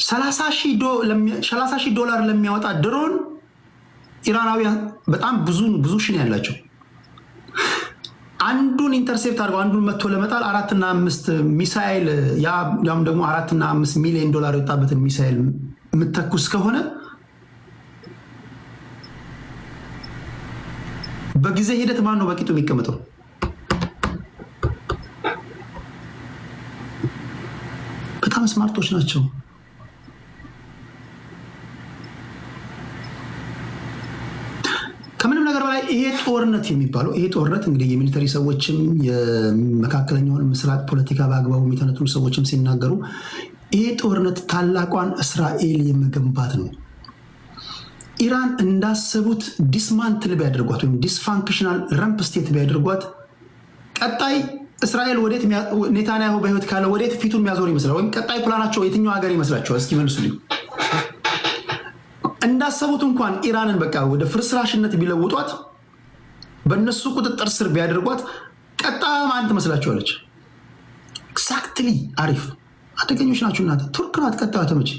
$30,000 ለሚያወጣ ድሮን ኢራናውያን በጣም ብዙ ሺህ ያላቸው አንዱን ኢንተርሴፕት አድርገው አንዱን መጥቶ ለመጣል 4 እና 5 ሚሳኤል ያም ደግሞ $4 እና 5 ሚሊዮን የወጣበትን ሚሳኤል የምትተኩስ ከሆነ በጊዜ ሂደት ማን ነው በቂጡ የሚቀመጠው? በጣም ስማርቶች ናቸው። ከምንም ነገር በላይ ይሄ ጦርነት የሚባለው እንግዲህ የሚሊተሪ ሰዎችም የመካከለኛውን ምስራቅ ፖለቲካ በአግባቡ የሚተነትኑ ሰዎችም ሲናገሩ ይሄ ጦርነት ታላቋን እስራኤል የመገንባት ነው። ኢራን እንዳሰቡት ዲስማንትል ቢያደርጓት ወይም ዲስፋንክሽናል ረምፕ ስቴት ቢያደርጓት ቀጣይ እስራኤል ወዴት ኔታንያሁ በህይወት ካለ ወዴት ፊቱን የሚያዞር ይመስላል? ወይም ቀጣይ ፕላናቸው የትኛው ሀገር ይመስላችኋል? እስኪ መልሱልኝ። እንዳሰቡት እንኳን ኢራንን በቃ ወደ ፍርስራሽነት ቢለውጧት በእነሱ ቁጥጥር ስር ቢያደርጓት ቀጣይ ማን ትመስላችኋለች? ኤግዛክትሊ አሪፍ አደገኞች ናችሁ እናንተ። ቱርክ ናት ቀጣዩ ተመች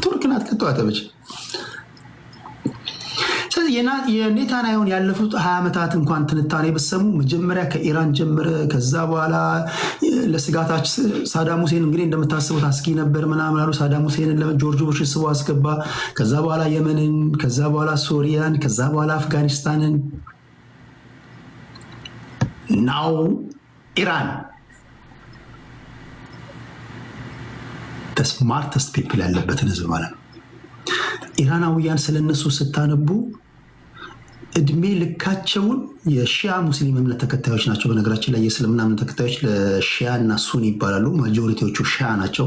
ቱርክ ናት ቀጣዩ ተመች። የኔታንያሁን ያለፉት 20 ዓመታት እንኳን ትንታኔ በሰሙ መጀመሪያ ከኢራን ጀመረ። ከዛ በኋላ ለስጋታች ሳዳም ሁሴን እንግዲህ እንደምታስቡት አስጊ ነበር ምናምን አሉ። ሳዳም ሁሴንን ጆርጅ ቡሽ ስቦ አስገባ። ከዛ በኋላ የመንን፣ ከዛ በኋላ ሶሪያን፣ ከዛ በኋላ አፍጋኒስታንን፣ ናው ኢራን። ስማርተስት ፒፕል ያለበትን ህዝብ ማለት ነው። ኢራናውያን ስለነሱ ስታነቡ እድሜ ልካቸውን የሺያ ሙስሊም እምነት ተከታዮች ናቸው። በነገራችን ላይ የእስልምና እምነት ተከታዮች ለሺያ እና ሱኒ ይባላሉ። ማጆሪቲዎቹ ሺያ ናቸው።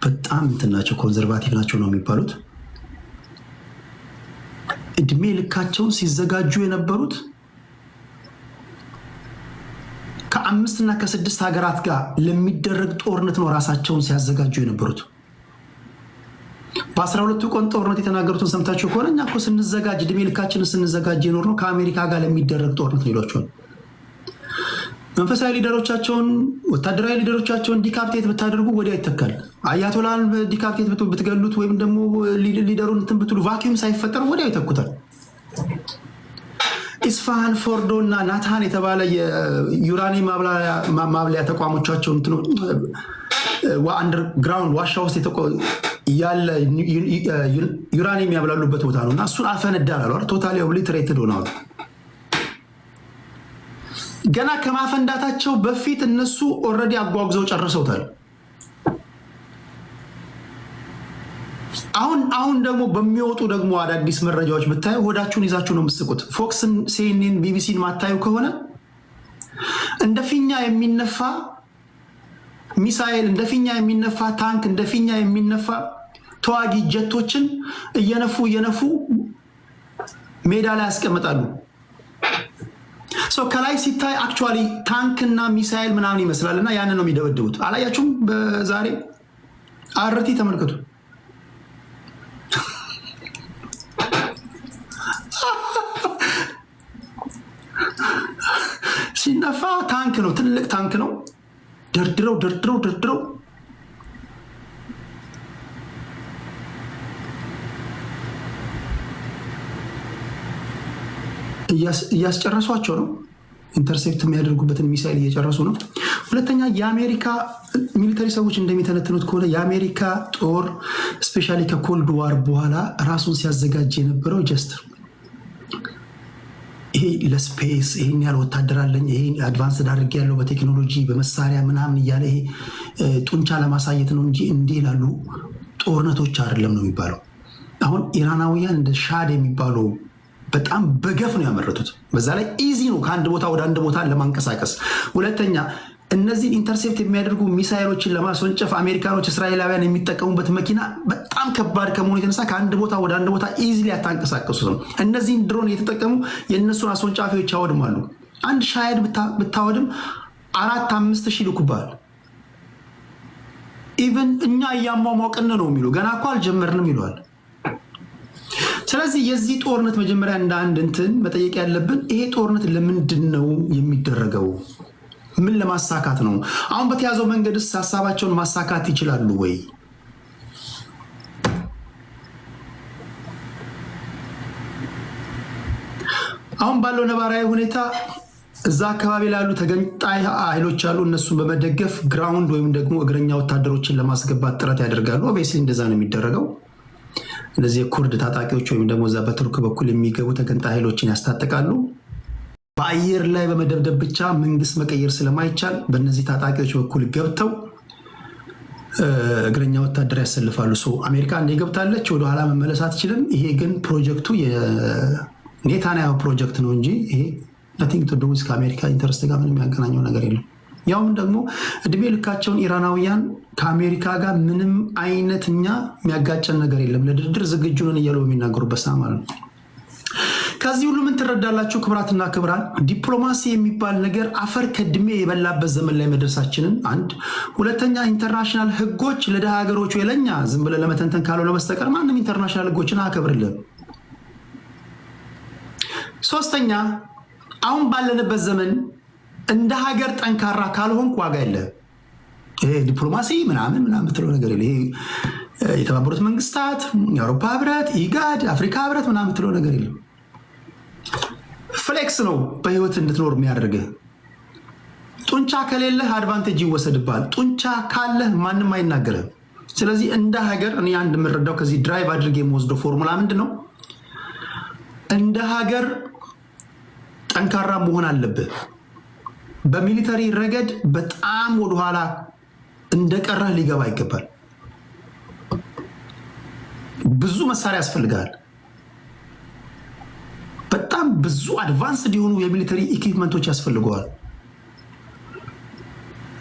በጣም እንትን ናቸው፣ ኮንዘርቫቲቭ ናቸው ነው የሚባሉት። እድሜ ልካቸውን ሲዘጋጁ የነበሩት ከ5 እና ከ6 ሀገራት ጋር ለሚደረግ ጦርነት ነው ራሳቸውን ሲያዘጋጁ የነበሩት። በ12ቱ ቀን ጦርነት የተናገሩትን ሰምታችሁ ከሆነ እኛ እኮ ስንዘጋጅ እድሜ ልካችንን ስንዘጋጅ የኖር ነው ከአሜሪካ ጋር ለሚደረግ ጦርነት ነው ይሏቸዋል። መንፈሳዊ ሊደሮቻቸውን፣ ወታደራዊ ሊደሮቻቸውን ዲካፕቴት ብታደርጉ ወዲያ ይተካል። አያቶላን ዲካፕቴት ብትገሉት ወይም ደግሞ ሊደሩን እንትን ብትሉ ቫኪዩም ሳይፈጠር ወዲያ ይተኩታል። ኢስፋሃን፣ ፎርዶ እና ናታን የተባለ የዩራኒየም ማብለያ ተቋሞቻቸው አንደርግራውንድ ዋሻ ውስጥ ያለ ዩራኒየም ያብላሉበት ቦታ ነው እና እሱን አፈነዳል አሉ። ቶታሊ ኦብሊትሬትድ ሆነዋል። ገና ከማፈንዳታቸው በፊት እነሱ ኦልሬዲ አጓጉዘው ጨርሰውታል። አሁን ደግሞ በሚወጡ ደግሞ አዳዲስ መረጃዎች ብታዩ ሆዳችሁን ይዛችሁ ነው የምትስቁት። ፎክስን፣ ሲኤንኤን፣ ቢቢሲን ማታዩ ከሆነ እንደ ፊኛ የሚነፋ ሚሳኤል፣ እንደ ፊኛ የሚነፋ ታንክ፣ እንደ ፊኛ የሚነፋ ተዋጊ ጀቶችን እየነፉ ሜዳ ላይ ያስቀምጣሉ። ከላይ ሲታይ አክቹዋሊ ታንክና ሚሳኤል ምናምን ይመስላል እና ያንን ነው የሚደበድቡት። አላያችሁም? በዛሬ አርቲ ተመልከቱ። ሲነፋ ታንክ ነው፣ ትልቅ ታንክ ነው። ደርድረው እያስጨረሷቸው ነው። ኢንተርሴፕት የሚያደርጉበትን ሚሳይል እየጨረሱ ነው። ሁለተኛ የአሜሪካ ሚሊተሪ ሰዎች እንደሚተነትኑት ከሆነ የአሜሪካ ጦር ስፔሻሊ ከኮልድ ዋር በኋላ ራሱን ሲያዘጋጅ የነበረው ጀስት ይሄ ለስፔስ ይሄን ያህል ወታደር አለኝ፣ ይሄን አድቫንስ አድርጌ ያለው በቴክኖሎጂ በመሳሪያ ምናምን እያለ ይሄ ጡንቻ ለማሳየት ነው እንጂ እንዲህ ላሉ ጦርነቶች አይደለም ነው የሚባለው። አሁን ኢራናውያን እንደ ሻድ የሚባሉ በጣም በገፍ ነው ያመረቱት። በዛ ላይ ኢዚ ነው ከአንድ ቦታ ወደ አንድ ቦታ ለማንቀሳቀስ። ሁለተኛ እነዚህ ኢንተርሴፕት የሚያደርጉ ሚሳይሎችን ለማስወንጨፍ አሜሪካኖች እስራኤላውያን የሚጠቀሙበት መኪና በጣም ከባድ ከመሆኑ የተነሳ ከአንድ ቦታ ወደ አንድ ቦታ ኢዚሊ ያታንቀሳቀሱ ነው። እነዚህን ድሮን የተጠቀሙ የእነሱን አስወንጫፊዎች ያወድማሉ። አንድ ሻሄድ ብታወድም 4-5 ሺህ ልኩባል። ኢቨን እኛ እያሟሟቅን ነው የሚሉ ገና እኮ አልጀመርንም ይለዋል። ስለዚህ የዚህ ጦርነት መጀመሪያ እንደ አንድ እንትን መጠየቅ ያለብን ይሄ ጦርነት ለምንድን ነው የሚደረገው? ምን ለማሳካት ነው? አሁን በተያዘው መንገድስ ሐሳባቸውን ማሳካት ይችላሉ ወይ? አሁን ባለው ነባራዊ ሁኔታ እዛ አካባቢ ላይ ያሉ ተገንጣይ ኃይሎች አሉ። እነሱን በመደገፍ ግራውንድ ወይም ደግሞ እግረኛ ወታደሮችን ለማስገባት ጥረት ያደርጋሉ። ኦብቪየስሊ እንደዛ ነው የሚደረገው። እነዚህ የኩርድ ታጣቂዎች ወይም ደግሞ እዛ በቱርክ በኩል የሚገቡ ተገንጣይ ኃይሎችን ያስታጥቃሉ። በአየር ላይ በመደብደብ ብቻ መንግስት መቀየር ስለማይቻል በእነዚህ ታጣቂዎች በኩል ገብተው እግረኛ ወታደር ያሰልፋሉ። አሜሪካ እንደ ገብታለች ወደኋላ መመለስ አትችልም። ይሄ ግን ፕሮጀክቱ የኔታንያሁ ፕሮጀክት ነው እንጂ ይሄ ነቲንግ ቱ ዱ ዊዝ ከአሜሪካ ኢንተረስት ጋር ምንም የሚያገናኘው ነገር የለም። ያውም ደግሞ እድሜ ልካቸውን ኢራናውያን ከአሜሪካ ጋር ምንም አይነት እኛ የሚያጋጨን ነገር የለም ለድርድር ዝግጁ ነን እያሉ በሚናገሩበት ሰዓት ማለት ነው። ከዚህ ሁሉ ምን ትረዳላችሁ? ክብራትና ክብራን፣ ዲፕሎማሲ የሚባል ነገር አፈር ከድሜ የበላበት ዘመን ላይ መድረሳችንን አንድ፣ ሁለተኛ ኢንተርናሽናል ህጎች ለደሃ ሀገሮች ለኛ ዝም ብለን ለመተንተን ካልሆነ በስተቀር ማንም ኢንተርናሽናል ህጎችን አያከብርልን። ሶስተኛ አሁን ባለንበት ዘመን እንደ ሀገር ጠንካራ ካልሆንክ ዋጋ የለህም። ይሄ ዲፕሎማሲ ምናምን ምትለው ነገር የለ። ይሄ የተባበሩት መንግስታት፣ የአውሮፓ ህብረት፣ ኢጋድ፣ አፍሪካ ህብረት ምናምን ምትለው ነገር የለም። ፍሌክስ ነው በህይወት እንድትኖር የሚያደርግህ። ጡንቻ ከሌለህ አድቫንቴጅ ይወሰድብሃል። ጡንቻ ካለህ ማንም አይናገርህም። ስለዚህ እንደ ሀገር እኔ አንድ የምረዳው ከዚህ ድራይቭ አድርጌ የምወስደው ፎርሙላ ምንድን ነው? እንደ ሀገር ጠንካራ መሆን አለብህ። በሚሊተሪ ረገድ በጣም ወደኋላ እንደቀረህ ሊገባ ይገባል። ብዙ መሳሪያ ያስፈልጋል። በጣም ብዙ አድቫንስድ የሆኑ የሚሊተሪ ኢኩዊፕመንቶች ያስፈልገዋል።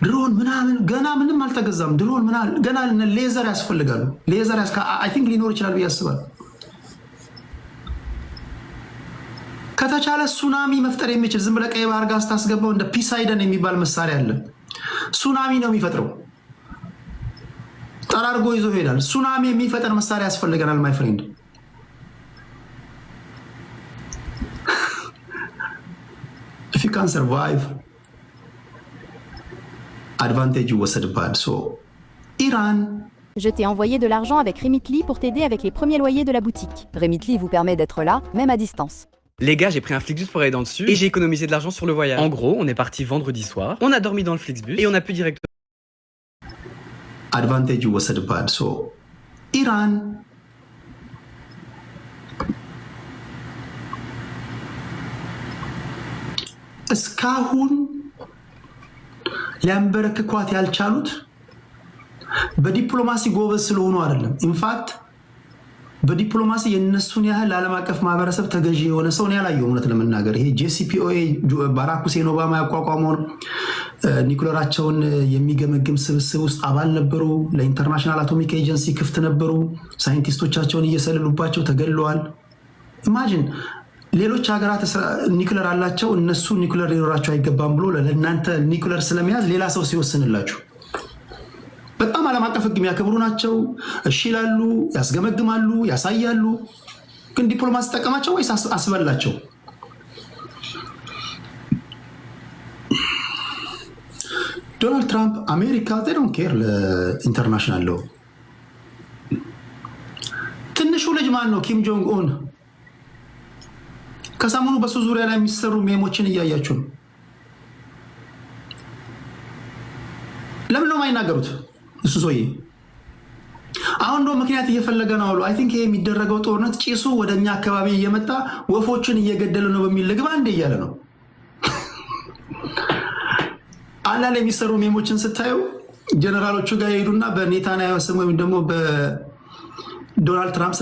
ድሮን ምናምን ገና ምንም አልተገዛም። ድሮን ምናምን ገና ሌዘር ያስፈልጋሉ። ሌዘር አይ ቲንክ ሊኖር ይችላል ብዬ አስባለሁ። ከተቻለ ሱናሚ መፍጠር የሚችል ዝም ብለህ ቀይ ባህር ጋር ስታስገባው እንደ ፒሳይደን የሚባል መሳሪያ አለ። ሱናሚ ነው የሚፈጥረው። ጠራርጎ ይዞ ይሄዳል። ሱናሚ የሚፈጠር መሳሪያ ያስፈልገናል ማይ ፍሬንድ። if you can survive advantage ይወሰድብሃል። ኢራን Je t'ai envoyé de l'argent avec Remitly pour t'aider avec les premiers loyers de la boutique. Remitly vous permet d'être là, même à distance. Les gars, j'ai pris un Flixbus pour aller dans le sud et j'ai économisé de l'argent sur le voyage. En gros, on est parti vendredi soir, on a dormi dans le Flixbus et on a pu directement... Advantage ይወሰድብሃል። ኢራን እስካሁን ሊያንበረክኳት ያልቻሉት በዲፕሎማሲ ጎበዝ ስለሆኑ አይደለም። ኢንፋክት በዲፕሎማሲ የነሱን ያህል ዓለም አቀፍ ማህበረሰብ ተገዢ የሆነ ሰው ነው ያላየው። እውነት ለመናገር ይሄ JCPOA ባራክ ሁሴን ኦባማ ያቋቋመውን ኒኩለራቸውን የሚገመግም ስብስብ ውስጥ አባል ነበሩ። ለኢንተርናሽናል አቶሚክ ኤጀንሲ ክፍት ነበሩ። ሳይንቲስቶቻቸውን እየሰለሉባቸው ተገለዋል። ኢማጂን ሌሎች ሀገራት ኒኩለር አላቸው፣ እነሱ ኒኩለር ሊኖራቸው አይገባም ብሎ ለእናንተ ኒኩለር ስለመያዝ ሌላ ሰው ሲወስንላችሁ። በጣም ዓለም አቀፍ ሕግ የሚያከብሩ ናቸው። እሺ ይላሉ፣ ያስገመግማሉ፣ ያሳያሉ። ግን ዲፕሎማሲ ተጠቀማቸው ወይስ አስበላቸው? ዶናልድ ትራምፕ አሜሪካ ዶንት ኬር ለኢንተርናሽናል ሎው። ትንሹ ልጅ ማን ነው? ኪም ጆንግ ኡን። ከሰሞኑ በሱ ዙሪያ ላይ የሚሰሩ ሜሞችን እያያችሁ ነው። ለምን ነው የማይናገሩት? እሱ ሰውዬ አሁን ነው ምክንያት እየፈለገ ነው አሉ። አይ ቲንክ ይሄ የሚደረገው ጦርነት ጭሱ ወደኛ አካባቢ እየመጣ ወፎችን እየገደለ ነው በሚል ልግባ እንደ እያለ ነው። አንዳንድ የሚሰሩ ሜሞችን ስታዩ ጀነራሎቹ ጋር ይሄዱና በኔታንያሁ ስም ወይም ደግሞ በዶናልድ ትራምፕ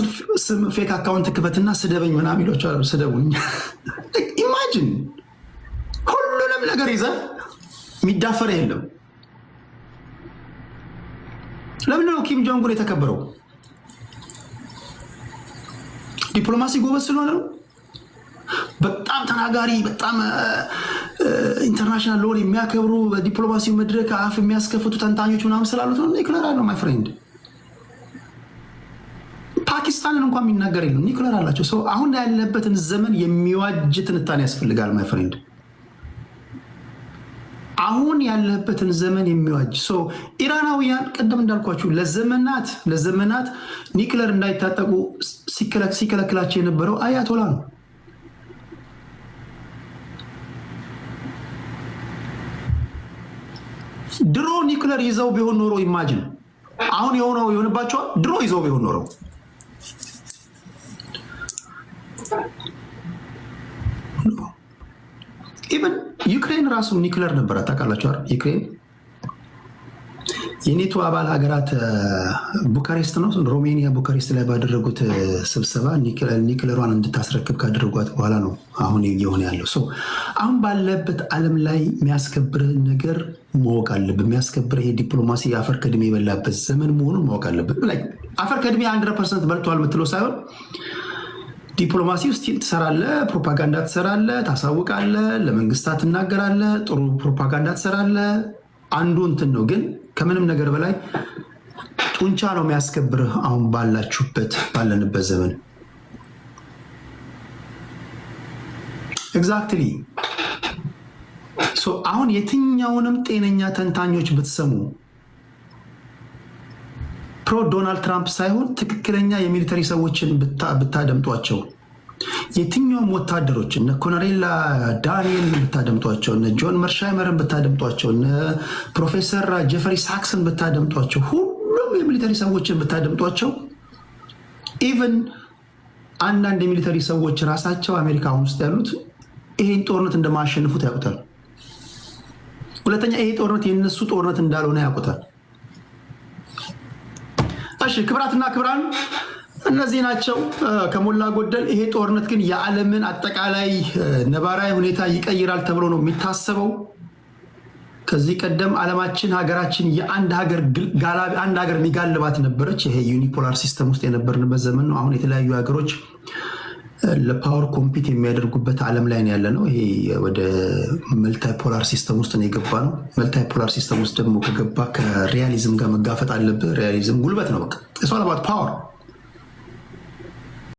ስም ፌክ አካውንት ክፈትና ስደበኝ ምናምን ይሏቸዋል። ስደቡኝ። ኢማጂን ሁሉንም ነገር ይዘ የሚዳፈር የለም። ለምን ነው ኪም ጆንግ ኡን የተከበረው? ዲፕሎማሲ ጎበዝ ስለሆነ ነው? በጣም ተናጋሪ፣ በጣም ኢንተርናሽናል ሎን የሚያከብሩ በዲፕሎማሲ መድረክ አፍ የሚያስከፍቱ ተንታኞች ምናምን ስላሉት ነው? ኒኩለር አለው ማይ ፍሬንድ። ፓኪስታንን እንኳን የሚናገር የለም፣ ኒኩለር አላቸው። ሰው አሁን ያለበትን ዘመን የሚዋጅ ትንታኔ ያስፈልጋል ማይ ፍሬንድ። አሁን ያለበትን ዘመን የሚዋጅ ሰው ኢራናውያን ቀደም እንዳልኳችሁ ለዘመናት ኒክለር እንዳይታጠቁ ሲከለክላቸው የነበረው አያቶላ ነው። ድሮ ኒክለር ይዘው ቢሆን ኖሮ ኢማጂን አሁን የሆነው ይሆንባቸዋል። ድሮ ይዘው ቢሆን ኖሮ ኢቨን ዩክሬን ራሱ ኒክለር ነበረ። ታውቃላችሁ አይደል? ዩክሬን የኔቶ አባል ሀገራት ቡካሬስት ነው ሮሜኒያ ቡካሬስት ላይ ባደረጉት ስብሰባ ኒክለሯን እንድታስረክብ ካደረጓት በኋላ ነው አሁን እየሆነ ያለው። አሁን ባለበት ዓለም ላይ የሚያስከብር ነገር ማወቅ አለብን። የሚያስከብር ይሄ ዲፕሎማሲ አፈር ከድሜ የበላበት ዘመን መሆኑን ማወቅ አለብን። አፈር ከድሜ 100% በልቷል የምትለው ሳይሆን ዲፕሎማሲ ውስጥ ትሰራለህ፣ ፕሮፓጋንዳ ትሰራለህ፣ ታሳውቃለህ፣ ለመንግስታት ትናገራለህ፣ ጥሩ ፕሮፓጋንዳ ትሰራለህ። አንዱ እንትን ነው። ግን ከምንም ነገር በላይ ጡንቻ ነው የሚያስከብርህ። አሁን ባለንበት ዘመን ኤግዛክትሊ። አሁን የትኛውንም ጤነኛ ተንታኞች ብትሰሙ ፕሮ ዶናልድ ትራምፕ ሳይሆን ትክክለኛ የሚሊተሪ ሰዎችን ብታደምጧቸው፣ የትኛውም ወታደሮች እነ ኮሎኔል ዳንኤል ብታደምጧቸው፣ እነ ጆን መርሻይመርን ብታደምጧቸው፣ እነ ፕሮፌሰር ጀፈሪ ሳክስን ብታደምጧቸው፣ ሁሉም የሚሊተሪ ሰዎችን ብታደምጧቸው፣ ኢቨን አንዳንድ የሚሊተሪ ሰዎች ራሳቸው አሜሪካ ውስጥ ያሉት ይሄን ጦርነት እንደማያሸንፉት ያውቁታል። ሁለተኛ ይሄ ጦርነት የነሱ ጦርነት እንዳልሆነ ያውቁታል። እሺ ክብራትና ክብራን እነዚህ ናቸው ከሞላ ጎደል። ይሄ ጦርነት ግን የዓለምን አጠቃላይ ነባራዊ ሁኔታ ይቀይራል ተብሎ ነው የሚታሰበው። ከዚህ ቀደም ዓለማችን ሀገራችን የአንድ ሀገር የሚጋልባት ነበረች። ይሄ ዩኒፖላር ሲስተም ውስጥ የነበርንበት ዘመን ነው። አሁን የተለያዩ ሀገሮች ለፓወር ኮምፒት የሚያደርጉበት ዓለም ላይ ያለ ነው። ይሄ ወደ መልታይፖላር ሲስተም ውስጥ ነው የገባ ነው። መልታይፖላር ሲስተም ውስጥ ደግሞ ከገባ ከሪያሊዝም ጋር መጋፈጥ አለብህ። ሪያሊዝም ጉልበት ነው። በቃ ፓወር